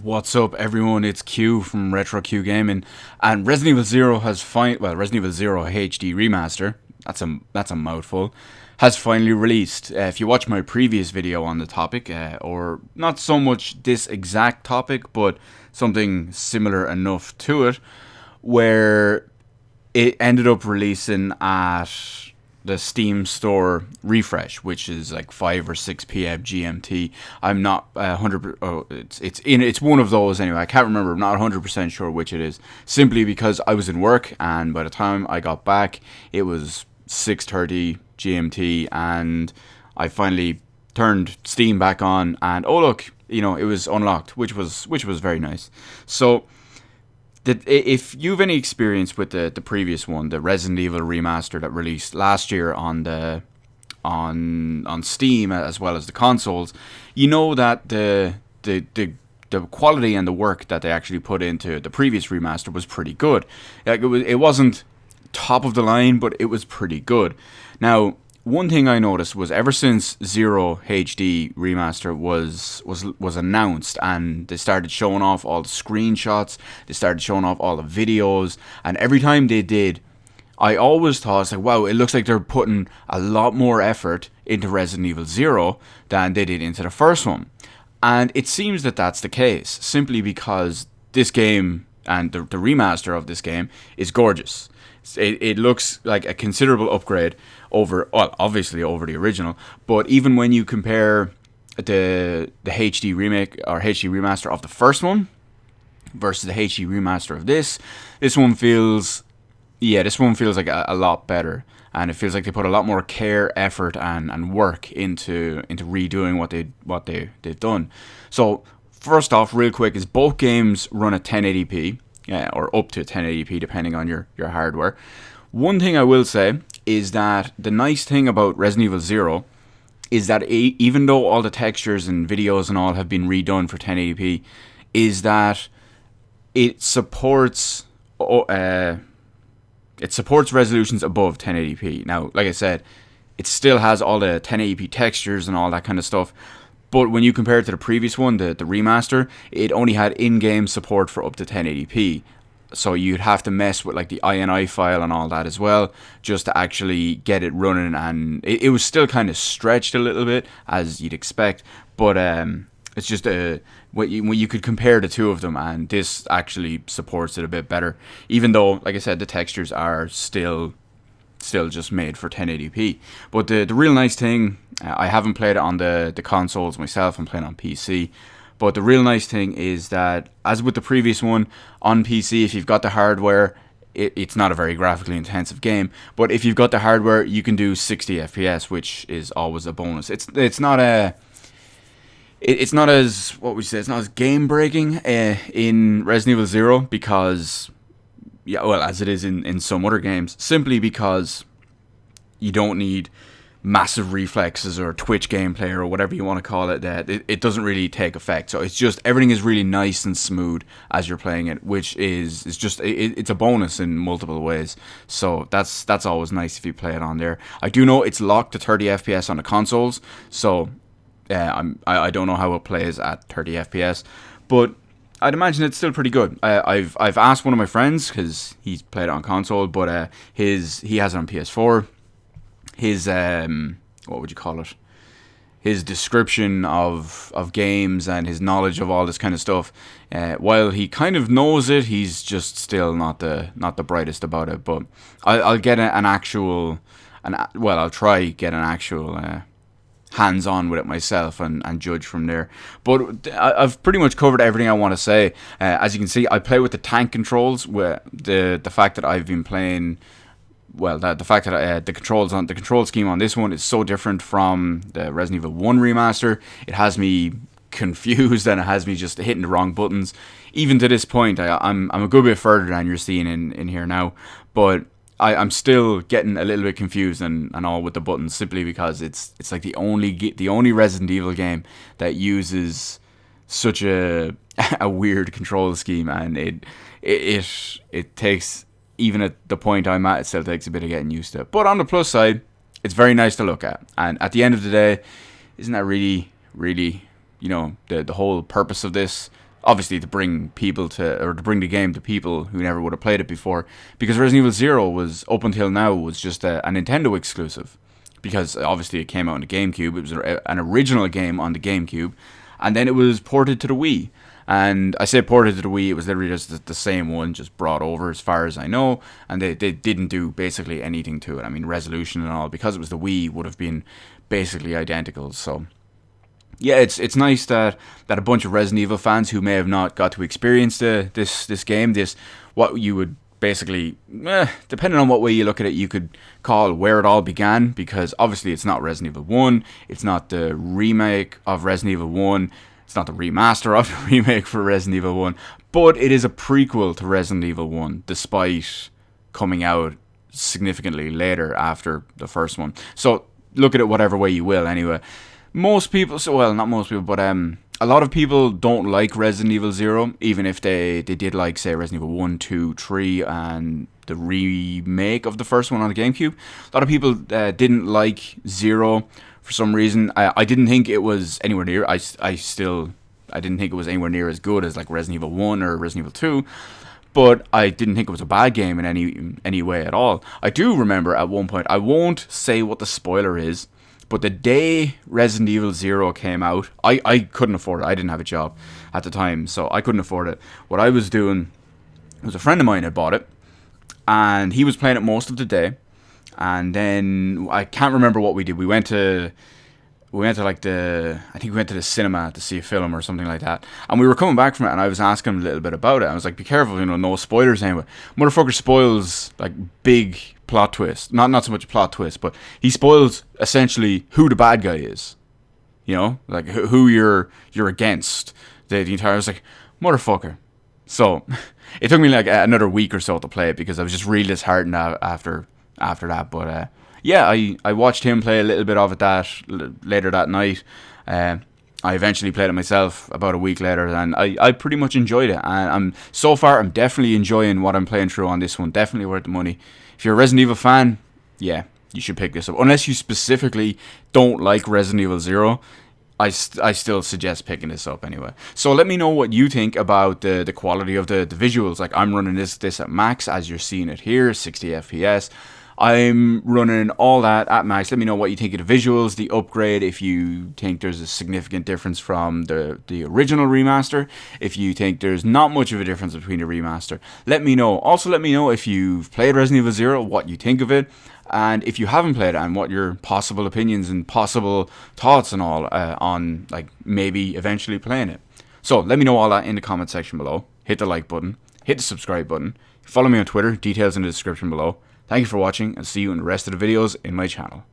What's up, everyone? It's Q from Retro Q Gaming, and Resident Evil Zero Resident Evil Zero HD Remaster. That's a mouthful. Has finally released. If you watch my previous video on the topic, or not so much this exact topic, but something similar enough to it, where it ended up releasing at the Steam store refresh, which is like 5 or 6 p.m. GMT. I'm not 100%. Oh, it's one of those anyway. I can't remember. I'm not 100% sure which it is. Simply because I was in work, and by the time I got back, it was 6:30 GMT, and I finally turned Steam back on, and oh look, it was unlocked, which was very nice. So, if you've any experience with the previous one, the Resident Evil Remaster that released last year on Steam as well as the consoles, you know that the quality and the work that they actually put into the previous remaster was pretty good. Like it wasn't top of the line, but it was pretty good. Now, one thing I noticed was ever since Zero HD Remaster was announced, and they started showing off all the screenshots, they started showing off all the videos, and every time they did, I always thought, it's like, wow, it looks like they're putting a lot more effort into Resident Evil Zero than they did into the first one. And it seems that that's the case, simply because this game and the remaster of this game is gorgeous. It looks like a considerable upgrade over, well, obviously over the original, but even when you compare the HD remake or HD remaster of the first one versus the HD remaster of this one feels like a lot better, and it feels like they put a lot more care, effort, and work into redoing what they've done. So first off, real quick, is both games run at 1080p. Or up to 1080p depending on your hardware. One thing I will say is that the nice thing about Resident Evil Zero is that even though all the textures and videos and all have been redone for 1080p, is that it supports resolutions above 1080p. Now, like I said, it still has all the 1080p textures and all that kind of stuff. But when you compare it to the previous one, the remaster, it only had in-game support for up to 1080p. So you'd have to mess with like the INI file and all that as well, just to actually get it running. And it was still kind of stretched a little bit, as you'd expect. But it's just when you could compare the two of them, and this actually supports it a bit better. Even though, like I said, the textures are still just made for 1080p. But the real nice thing, I haven't played it on the consoles myself, I'm playing on PC, but the real nice thing is that, as with the previous one, on PC, if you've got the hardware, it's not a very graphically intensive game, but if you've got the hardware, you can do 60 FPS, which is always a bonus. It's not as it's not as game breaking in Resident Evil Zero, because as it is in some other games, simply because you don't need massive reflexes or twitch gameplay or whatever you want to call it. That it doesn't really take effect. So it's just, everything is really nice and smooth as you're playing it, which is just it's a bonus in multiple ways. So that's always nice if you play it on there. I do know it's locked to 30 FPS on the consoles, so I don't know how it plays at 30 FPS, but I'd imagine it's still pretty good. I've asked one of my friends, because he's played it on console, but he has it on PS4. His what would you call it? His description of games and his knowledge of all this kind of stuff, while he kind of knows it, he's just still not the brightest about it. But I'll get I'll try get an actual hands-on with it myself and judge from there. But I've pretty much covered everything I want to say. As you can see, I play with the tank controls, where the fact that I've been playing, the fact that the control scheme on this one is so different from the Resident Evil 1 remaster, it has me confused, and it has me just hitting the wrong buttons. Even to this point, I'm a good bit further than you're seeing in here now, but I'm still getting a little bit confused and all with the buttons, simply because it's like the only Resident Evil game that uses such a weird control scheme, and it takes, even at the point I'm at, it still takes a bit of getting used to. But on the plus side, it's very nice to look at, and at the end of the day, isn't that really the whole purpose of this? obviously to bring people to bring the game to people who never would have played it before, because Resident Evil 0 was, up until now, was just a Nintendo exclusive, because obviously it came out on the GameCube. It was an original game on the GameCube, and then it was ported to the Wii. And I say ported to the Wii, it was literally just the same one, just brought over as far as I know, and they didn't do basically anything to it. I mean, resolution and all, because it was the Wii, would have been basically identical. So yeah, it's nice that a bunch of Resident Evil fans who may have not got to experience this game, this what you would basically, depending on what way you look at it, you could call where it all began, because obviously it's not Resident Evil 1, it's not the remake of Resident Evil 1, it's not the remaster of the remake for Resident Evil 1, but it is a prequel to Resident Evil 1, despite coming out significantly later after the first one. So look at it whatever way you will, anyway. Most people, so well, not most people, but a lot of people don't like Resident Evil 0, even if they did like, say, Resident Evil 1, 2, 3, and the remake of the first one on the GameCube. A lot of people didn't like 0 for some reason. I didn't think it was anywhere near, I didn't think it was anywhere near as good as like Resident Evil 1 or Resident Evil 2. But I didn't think it was a bad game in any way at all. I do remember at one point, I won't say what the spoiler is, but the day Resident Evil 0 came out, I couldn't afford it. I didn't have a job at the time, so I couldn't afford it. What I was doing was, a friend of mine had bought it, and he was playing it most of the day. And then I can't remember what we did. We went to like I think we went to the cinema to see a film or something like that. And we were coming back from it, and I was asking him a little bit about it. I was like, be careful, no spoilers anyway. Motherfucker spoils like big plot twist. Not so much a plot twist, but he spoils essentially who the bad guy is. Like who you're against. The entire, I was like, motherfucker. So it took me like another week or so to play it, because I was just real disheartened after that. But yeah, I watched him play a little bit of it later that night. I eventually played it myself about a week later, and I pretty much enjoyed it. And so far I'm definitely enjoying what I'm playing through on this one. Definitely worth the money. If you're a Resident Evil fan, yeah, you should pick this up. Unless you specifically don't like Resident Evil 0, I still suggest picking this up anyway. So let me know what you think about the quality of the visuals. Like, I'm running this at max, as you're seeing it here, 60 FPS. I'm running all that at max. Let me know what you think of the visuals, the upgrade, if you think there's a significant difference from the original remaster, if you think there's not much of a difference between the remaster. Let me know. Also, let me know if you've played Resident Evil 0, what you think of it, and if you haven't played it, and what your possible opinions and possible thoughts and all on, like, maybe eventually playing it. So let me know all that in the comment section below. Hit the like button, hit the subscribe button, follow me on Twitter, details in the description below. Thank you for watching, and see you in the rest of the videos in my channel.